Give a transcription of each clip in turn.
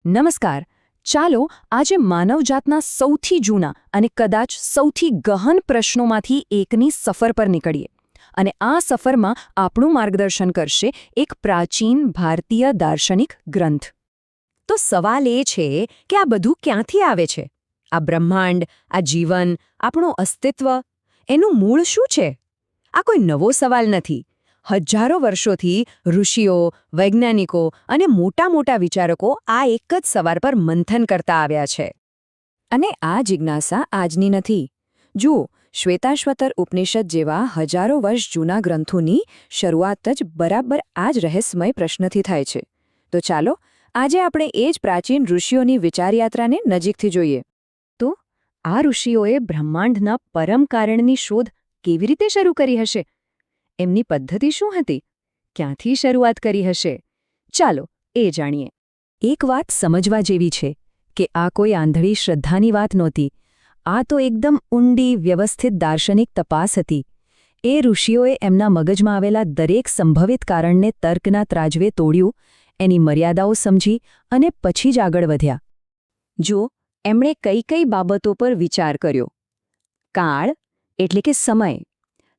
નમસ્કાર. ચાલો આજે માનવજાતના સૌથી જૂના અને કદાચ સૌથી ગહન પ્રશ્નોમાંથી એકની સફર પર નીકળીએ. અને આ સફરમાં આપણું માર્ગદર્શન કરશે એક પ્રાચીન ભારતીય દાર્શનિક ગ્રંથ. તો સવાલ એ છે કે આ બધું ક્યાંથી આવે છે? આ બ્રહ્માંડ, આ જીવન, આપણું અસ્તિત્વ, એનું મૂળ શું છે? આ કોઈ નવો સવાલ નથી. હજારો વર્ષોથી ઋષિઓ, વૈજ્ઞાનિકો અને મોટા વિચારકો આ એક જ સવાલ પર મંથન કરતા આવ્યા છે. અને આ જિજ્ઞાસા આજની નથી. જુઓ, શ્વેતાશ્વતર ઉપનિષદ જેવા હજારો વર્ષ જૂના ગ્રંથોની શરૂઆત જ બરાબર આ જ રહસ્યમય પ્રશ્નથી થાય છે. તો ચાલો આજે આપણે એ જ પ્રાચીન ઋષિઓની વિચારયાત્રાને નજીકથી જોઈએ. તો આ ઋષિઓએ બ્રહ્માંડના પરમ કારણની શોધ કેવી રીતે શરૂ કરી હશે? એમની પદ્ધતિ શું હતી? ક્યાંથી શરૂઆત કરી હશે? ચાલો એ જાણીએ. એક વાત સમજવા જેવી છે કે આ કોઈ આંધળી શ્રદ્ધાની વાત નહોતી. આ તો એકદમ ઊંડી, વ્યવસ્થિત દાર્શનિક તપાસ હતી. એ ઋષિઓએ એમના મગજમાં આવેલા દરેક સંભવિત કારણને તર્કના ત્રાજવે તોડ્યું, એની મર્યાદાઓ સમજી અને પછી જ આગળ વધ્યા. જો એમણે કઈ બાબતો પર વિચાર કર્યો? કાળ એટલે કે સમય,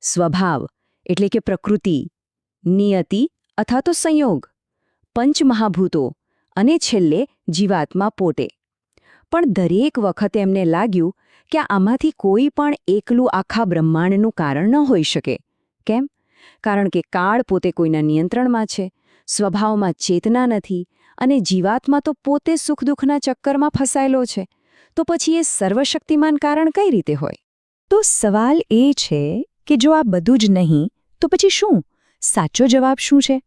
સ્વભાવ એટલે કે પ્રકૃતિ, નિયતિ અથવા તો સંયોગ, પંચમહાભૂતો અને છેલ્લે જીવાત્મા પોતે. પણ દરેક વખતે એમને લાગ્યું કે આમાંથી કોઈ પણ એકલું આખા બ્રહ્માંડનું કારણ ન હોઈ શકે. કેમ? કારણ કે કાળ પોતે કોઈના નિયંત્રણમાં છે, સ્વભાવમાં ચેતના નથી અને જીવાત્મા તો પોતે સુખ-દુઃખના ચક્કરમાં ફસાયેલો છે. તો પછી એ સર્વશક્તિમાન કારણ કઈ રીતે હોય? તો સવાલ એ છે કે જો આ બધું જ નહીં, તો પછી શું? સાચો જવાબ શું છે?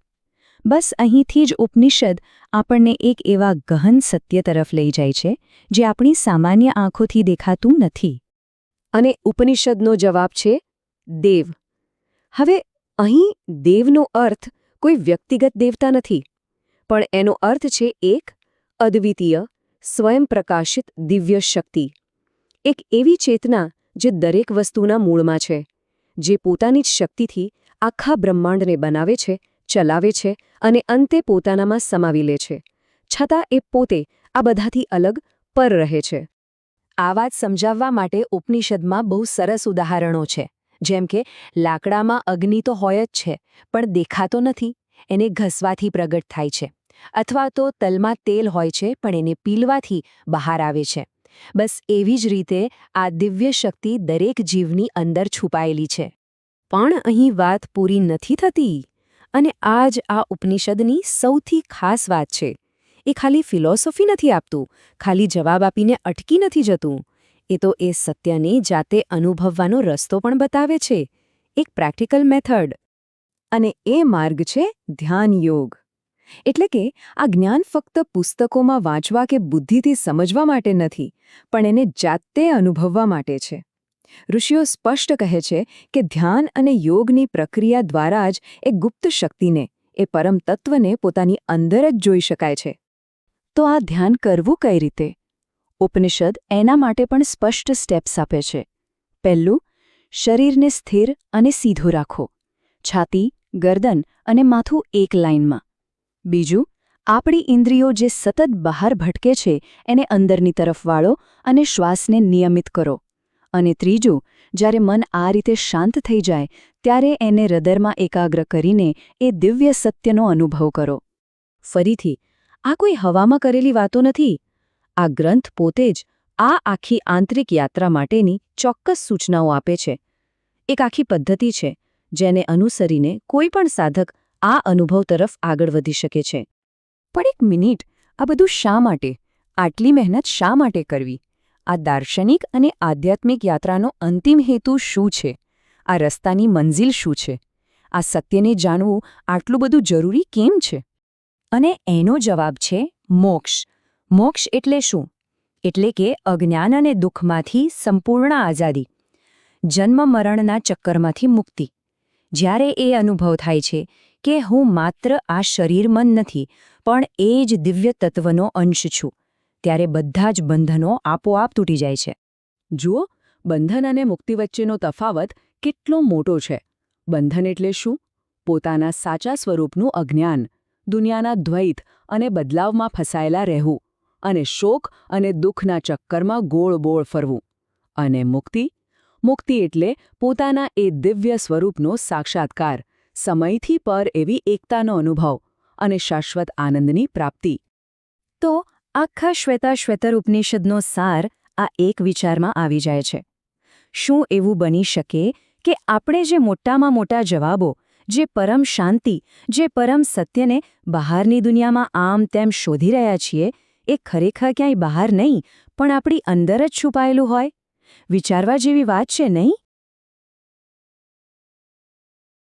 બસ અહીંથી જ ઉપનિષદ આપણને એક એવા ગહન સત્ય તરફ લઈ જાય છે જે આપણી સામાન્ય આંખોથી દેખાતું નથી. અને ઉપનિષદનો જવાબ છે દેવ. હવે અહીં દેવનો અર્થ કોઈ વ્યક્તિગત દેવતા નથી, પણ એનો અર્થ છે એક અદ્વિતીય, સ્વયં પ્રકાશિત દિવ્ય શક્તિ. એક એવી ચેતના જે દરેક વસ્તુના મૂળમાં છે, જે પોતાની જ શક્તિથી આખા બ્રહ્માંડને બનાવે છે, ચલાવે છે અને અંતે પોતાનામાં સમાવી લે છે. છતાં એ પોતે આ બધાથી અલગ પર રહે છે. આ વાત સમજાવવા માટે ઉપનિષદમાં બહુ સરસ ઉદાહરણો છે. જેમ કે લાકડામાં અગ્નિ તો હોય જ છે, પણ દેખાતો નથી, એને ઘસવાથી પ્રગટ થાય છે. અથવા તો તલમાં તેલ હોય છે, પણ એને પીલવાથી બહાર આવે છે. બસ એવી જ રીતે આ દિવ્ય શક્તિ દરેક જીવની અંદર છુપાયેલી છે. પણ અહીં વાત પૂરી નથી થતી. અને આ જ આ ઉપનિષદની સૌથી ખાસ વાત છે. એ ખાલી ફિલોસોફી નથી આપતું, ખાલી જવાબ આપીને અટકી નથી જતું. એ તો એ સત્યને જાતે અનુભવવાનો રસ્તો પણ બતાવે છે, એક પ્રેક્ટિકલ મેથડ. અને એ માર્ગ છે ધ્યાન યોગ. એટલે કે આ જ્ઞાન ફક્ત પુસ્તકોમાં વાંચવા કે બુદ્ધિથી સમજવા માટે નથી, પણ એને જાતે અનુભવવા માટે છે. ઋષિઓ સ્પષ્ટ કહે છે કે ધ્યાન અને યોગની પ્રક્રિયા દ્વારા જ એ ગુપ્ત શક્તિને, એ પરમ તત્વને પોતાની અંદર જ જોઈ શકાય છે. તો આ ધ્યાન કરવું કઈ રીતે? ઉપનિષદ એના માટે પણ સ્પષ્ટ સ્ટેપ્સ આપે છે. પહેલું, શરીરને સ્થિર અને સીધું રાખો. છાતી, ગરદન અને માથું એક લાઇનમાં. બીજું, આપણી ઇન્દ્રિયો જે સતત બહાર ભટકે છે એને અંદરની તરફ વાળો અને શ્વાસને નિયમિત કરો. અને ત્રીજું, જ્યારે મન આ રીતે શાંત થઈ જાય ત્યારે એને હૃદયમાં એકાગ્ર કરીને એ દિવ્ય સત્યનો અનુભવ કરો. ફરીથી, આ કોઈ હવામાં કરેલી વાતો નથી. આ ગ્રંથ પોતે જ આ આખી આંતરિક યાત્રા માટેની ચોક્કસ સૂચનાઓ આપે છે. એક આખી પદ્ધતિ છે જેને અનુસરીને કોઈ પણ સાધક આ અનુભવ તરફ આગળ વધી શકે છે. પણ એક મિનિટ, આ બધું શા માટે? આટલી મહેનત શા માટે કરવી? આ દાર્શનિક અને આધ્યાત્મિક યાત્રાનો અંતિમ હેતુ શું છે? આ રસ્તાની મંઝિલ શું છે? આ સત્યને જાણવું આટલું બધું જરૂરી કેમ છે? અને એનો જવાબ છે મોક્ષ. મોક્ષ એટલે શું? એટલે કે અજ્ઞાન અને દુઃખમાંથી સંપૂર્ણ આઝાદી, જન્મ-મરણના ચક્કરમાંથી મુક્તિ. જ્યારે એ અનુભવ થાય છે કે હું માત્ર આ શરીર-મન નથી, પણ એ જ દિવ્ય તત્વનો અંશ છું, ત્યારે બધા જ બંધનો આપોઆપ તૂટી જાય છે. જુઓ, બંધન અને મુક્તિ વચ્ચેનો તફાવત કેટલો મોટો છે. બંધન એટલે શું? પોતાના સાચા સ્વરૂપનું અજ્ઞાન, દુનિયાના દ્વૈત અને બદલાવમાં ફસાયેલા રહેવું. અને શોક અને દુઃખના ચક્કરમાં ગોળ ફરવું. અને મુક્તિ? મુક્તિ એટલે પોતાના એ દિવ્ય સ્વરૂપનો સાક્ષાત્કાર, સમયથી પર એવી એકતાનો અનુભવ અને શાશ્વત આનંદની પ્રાપ્તિ. તો આખા શ્વેતાશ્વતર ઉપનિષદનો સાર આ એક વિચારમાં આવી જાય છે. શું એવું બની શકે કે આપણે જે મોટામાં મોટા જવાબો, જે પરમ શાંતિ, જે પરમ સત્યને બહારની દુનિયામાં આમ તેમ શોધી રહ્યા છીએ, એ ખરેખર ક્યાંય બહાર નહીં પણ આપણી અંદર જ છુપાયેલું હોય? વિચારવા જેવી વાત છે, નહીં?